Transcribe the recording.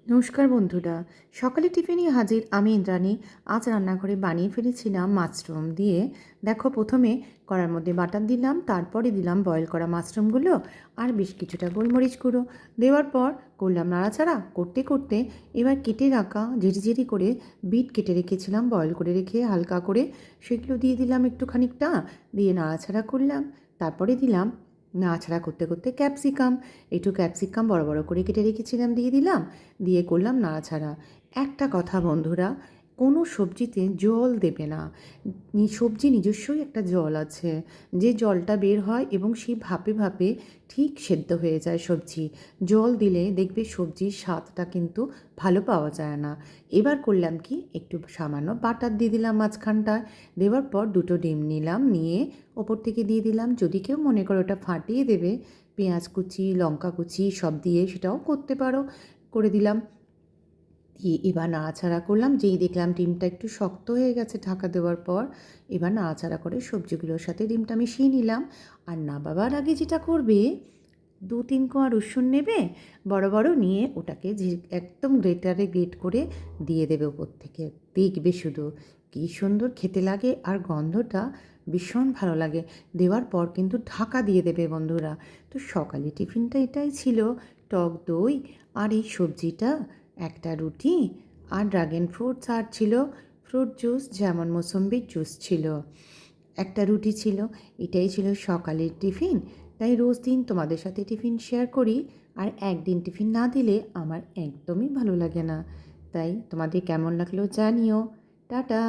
নমস্কার বন্ধুরা, সকালে টিফিনে হাজির আমি ইন্দ্রাণী। আজ রান্নাঘরে বানিয়ে ফেলেছিলাম মাশরুম দিয়ে। দেখো, প্রথমে কড়ার মধ্যে বাটার দিলাম, তারপরে দিলাম বয়েল করা মাশরুমগুলো আর বেশ কিছুটা গোলমরিচ গুঁড়ো। দেওয়ার পর করলাম নাড়াচাড়া করতে করতে এবার কেটে রাখা ঝিরিঝিরি করে বিট কেটে রেখেছিলাম বয়েল করে রেখে হালকা করে, সেগুলো দিয়ে দিলাম একটু খানিকটা, দিয়ে নাড়াচাড়া করলাম। তারপরে দিলাম নাড়াচাড়া করতে করতে ক্যাপসিকাম, একটু ক্যাপসিকাম বড় বড় করে কেটে রেখেছিলাম দিয়ে দিলাম, দিয়ে করলাম নাড়াচাড়া। একটা কথা বন্ধুরা, কোনো সবজিতে জল দেবে না। সবজি নিজস্বই একটা জল আছে, যে জলটা বের হয় এবং সেই ভাপে ভাপে ঠিক সেদ্ধ হয়ে যায় সবজি। জল দিলে দেখবে সবজির স্বাদটা কিন্তু ভালো পাওয়া যায় না। এবার করলাম কি, একটু সামান্য বাটার দিয়ে দিলাম মাঝখানটায়। দেওয়ার পর দুটো ডিম নিলাম, নিয়ে ওপর থেকে দিয়ে দিলাম। যদি কেউ মনে করো ওটা ফাটিয়ে দেবে, পেঁয়াজ কুচি লঙ্কা কুচি সব দিয়ে সেটাও করতে পারো, করে দিলাম। দিয়ে এবার নাড়াচাড়া করলাম, যেই দেখলাম ডিমটা একটু শক্ত হয়ে গেছে ঢাকা দেওয়ার পর, এবার নাড়াচাড়া করে সবজিগুলোর সাথে ডিমটা মিশিয়ে নিলাম। আর নামাবার আগে যেটা করবে, 2-3 কোয়া রসুন নেবে বড় বড়, নিয়ে ওটাকে একদম গ্রেটারে গ্রেট করে দিয়ে দেবে ওপর থেকে। দেখবে শুধু কী সুন্দর খেতে লাগে, আর গন্ধটা ভীষণ ভালো লাগে। দেওয়ার পর কিন্তু ঢাকা দিয়ে দেবে বন্ধুরা। তো সকালে টিফিনটা এটাই ছিল, টক দই আর এই সবজিটা, একটা রুটি আর ড্রাগন ফ্রুটস, আর ছিল ফ্রুট জুস, যেমন মোসম্বির জুস ছিল, একটা রুটি ছিল। এটাই ছিল সকালের টিফিন। তাই রোজ দিন তোমাদের সাথে টিফিন শেয়ার করি, আর একদিন টিফিন না দিলে আমার একদমই ভালো লাগে না। তাই তোমাদের কেমন লাগলো জানিও। টাটা।